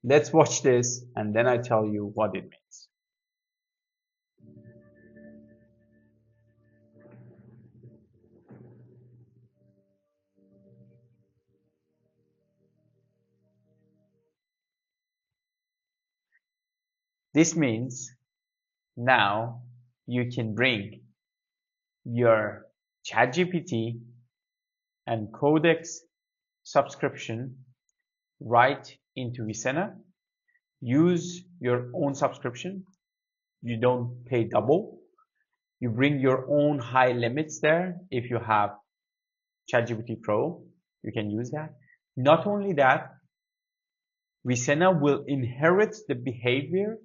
Let's watch this and then I tell you what it means. This means now you can bring your ChatGPT and Codex subscription right into Vicena. Use your own subscription. You don't pay double. You bring your own high limits there. If you have ChatGPT Pro, you can use that. Not only that, Vicena will inherit the behavior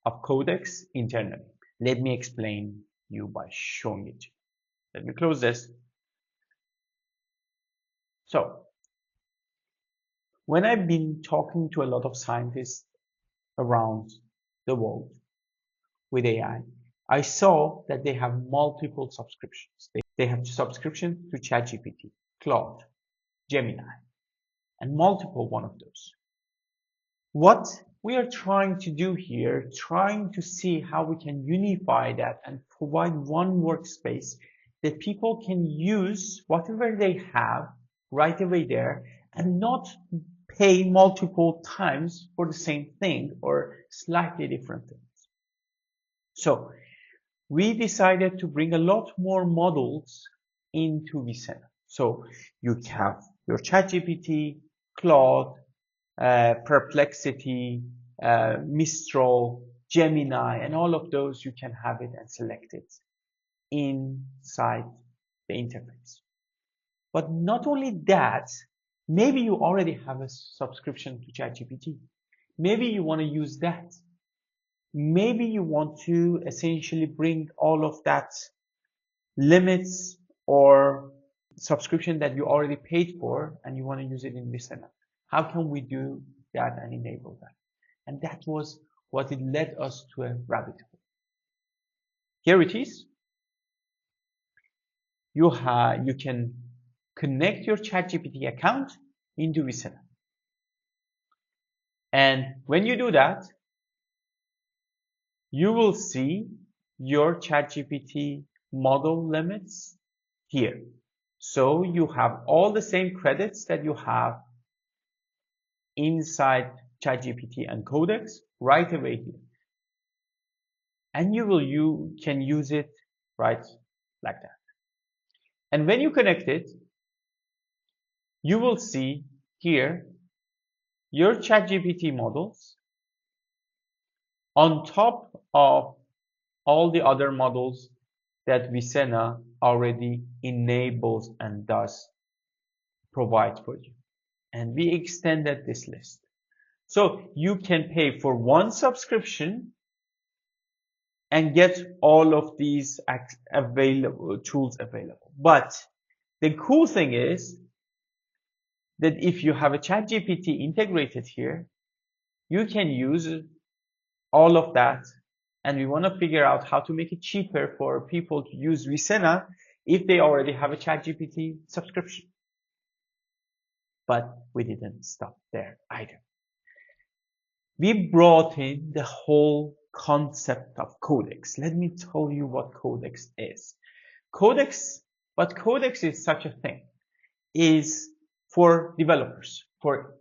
of Codex internally. Let me explain you by showing it to you. Let me close this. So, when I've been talking to a lot of scientists around the world with AI, I saw that they have multiple subscriptions. They have subscription to ChatGPT, Claude, Gemini, and multiple one of those. What we are trying to do here, trying to see how we can unify that and provide one workspace that people can use whatever they have right away there and not pay multiple times for the same thing or slightly different things. So we decided to bring a lot more models into Vicena. So you have your ChatGPT, Claude, Perplexity, Mistral, Gemini, and all of those you can have it and select it inside the interface. But not only that, maybe you already have a subscription to ChatGPT. Maybe you want to use that. Maybe you want to essentially bring all of that limits or subscription that you already paid for and you want to use it in Vicena. How can we do that and enable that? And that was what it led us to a rabbit hole. Here it is. You can connect your ChatGPT account into Vicena. And when you do that, you will see your ChatGPT model limits here. So you have all the same credits that you have inside ChatGPT and Codex right away here. And you can use it right like that. And when you connect it, you will see here your ChatGPT models on top of all the other models that Vicena already enables and does provide for you. And we extended this list. So you can pay for one subscription and get all of these tools available. But the cool thing is that if you have a ChatGPT integrated here, you can use all of that. And we want to figure out how to make it cheaper for people to use Vicena if they already have a ChatGPT subscription. But we didn't stop there either. We brought in the whole concept of Codex. Let me tell you what Codex is. What Codex is such a thing, is for developers, for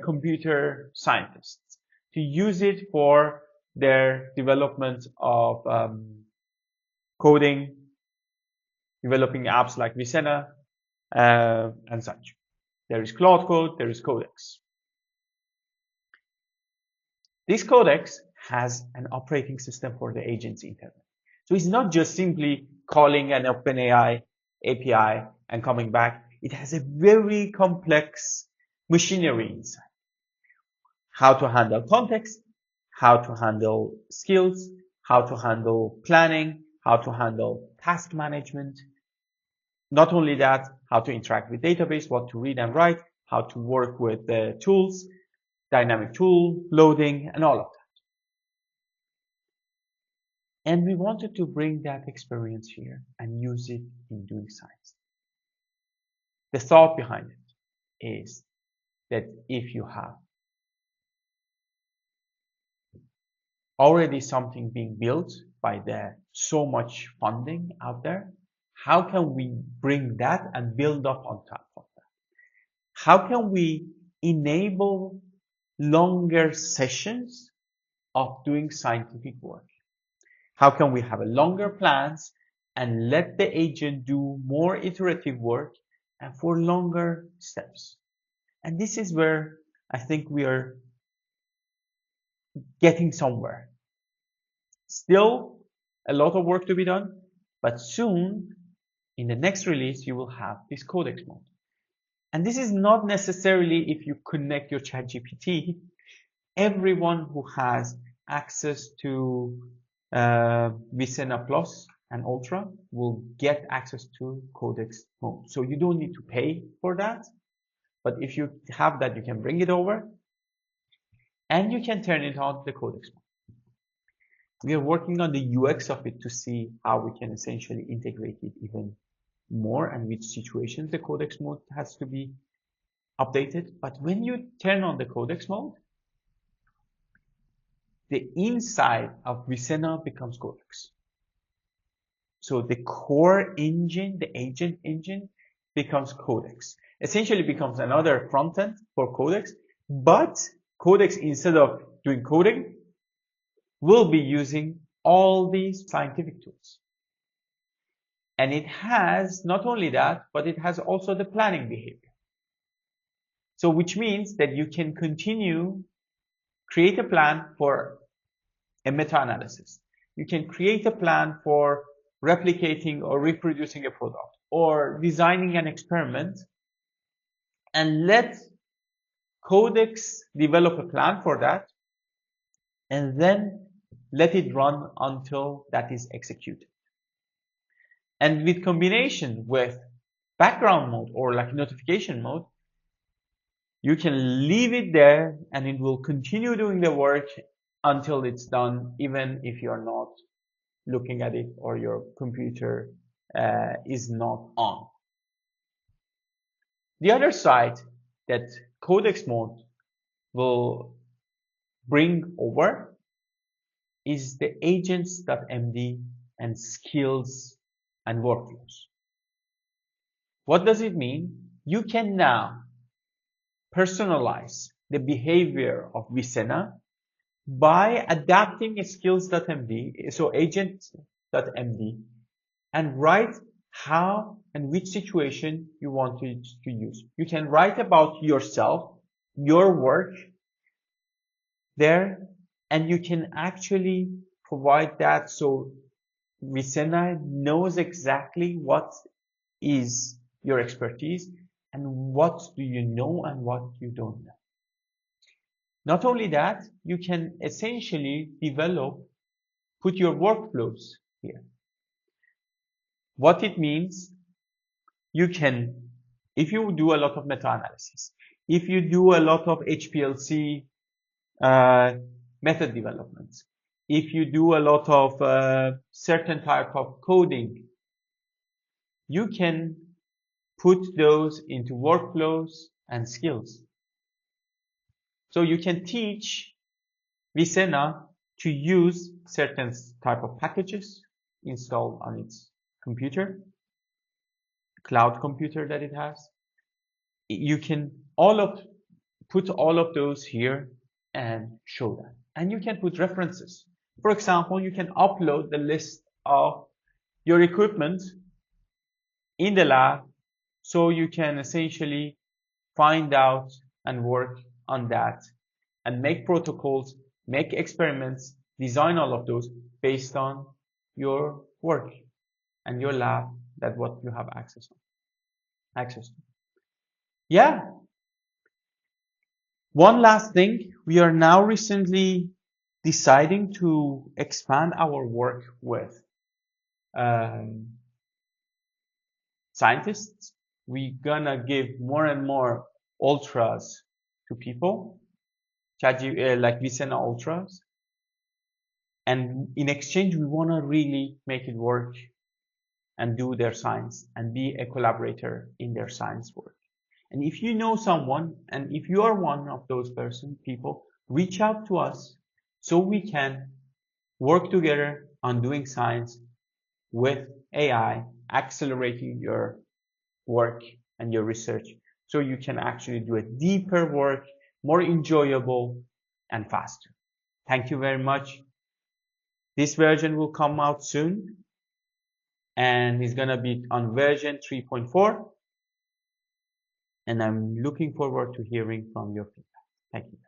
computer scientists, to use it for their development of coding, developing apps like Vicena, and such. There is Claude Code, there is Codex. This Codex has an operating system for the agent's internet. So it's not just simply calling an OpenAI API and coming back. It has a very complex machinery inside. How to handle context, how to handle skills, how to handle planning, how to handle task management. Not only that, how to interact with database, what to read and write, how to work with the tools, dynamic tool, loading, and all of that. And we wanted to bring that experience here and use it in doing science. The thought behind it is that if you have already something being built by the so much funding out there. How can we bring that and build up on top of that? How can we enable longer sessions of doing scientific work? How can we have a longer plans and let the agent do more iterative work and for longer steps? And this is where I think we are getting somewhere. Still a lot of work to be done, but soon in the next release, you will have this Codex mode. And this is not necessarily if you connect your ChatGPT. Everyone who has access to Vicena Plus and Ultra will get access to Codex mode. So you don't need to pay for that. But if you have that, you can bring it over and you can turn it on the Codex mode. We are working on the UX of it to see how we can essentially integrate it even more and which situations the Codex mode has to be updated. But when you turn on the Codex mode, the inside of Vicena becomes Codex. So the core engine, the agent engine, becomes Codex. Essentially becomes another front end for Codex, but Codex, instead of doing coding, will be using all these scientific tools. And it has not only that, but it has also the planning behavior. So which means that you can continue, create a plan for a meta-analysis. You can create a plan for replicating or reproducing a product or designing an experiment and let Codex develop a plan for that and then let it run until that is executed. And with combination with background mode or like notification mode, you can leave it there and it will continue doing the work until it's done, even if you're not looking at it or your computer is not on. The other side that Codex mode will bring over is the agents.md and skills and workflows. What does it mean? You can now personalize the behavior of Vicena by adapting skills.md, so agent.md, and write how and which situation you want it to use. You can write about yourself, your work there, and you can actually provide that so Vicena knows exactly what is your expertise and what do you know and what you don't know. Not only that, you can essentially put your workflows here. What it means, you can, if you do a lot of meta-analysis, if you do a lot of HPLC method developments, if you do a lot of certain type of coding, you can put those into workflows and skills. So you can teach Vicena to use certain type of packages installed on its computer, cloud computer that it has. You can put all of those here and show that. And you can put references. For example, you can upload the list of your equipment in the lab so you can essentially find out and work on that and make protocols, make experiments, design all of those based on your work and your lab, that what you have access to. Yeah. One last thing, we are now recently deciding to expand our work with scientists. We're gonna give more and more ultras to people, like Vicena ultras. And in exchange, we wanna really make it work and do their science and be a collaborator in their science work. And if you know someone, and if you are one of those people, reach out to us so we can work together on doing science with AI, accelerating your work and your research so you can actually do a deeper work, more enjoyable and faster. Thank you very much. This version will come out soon and it's gonna be on version 3.4 and I'm looking forward to hearing from your feedback. Thank you.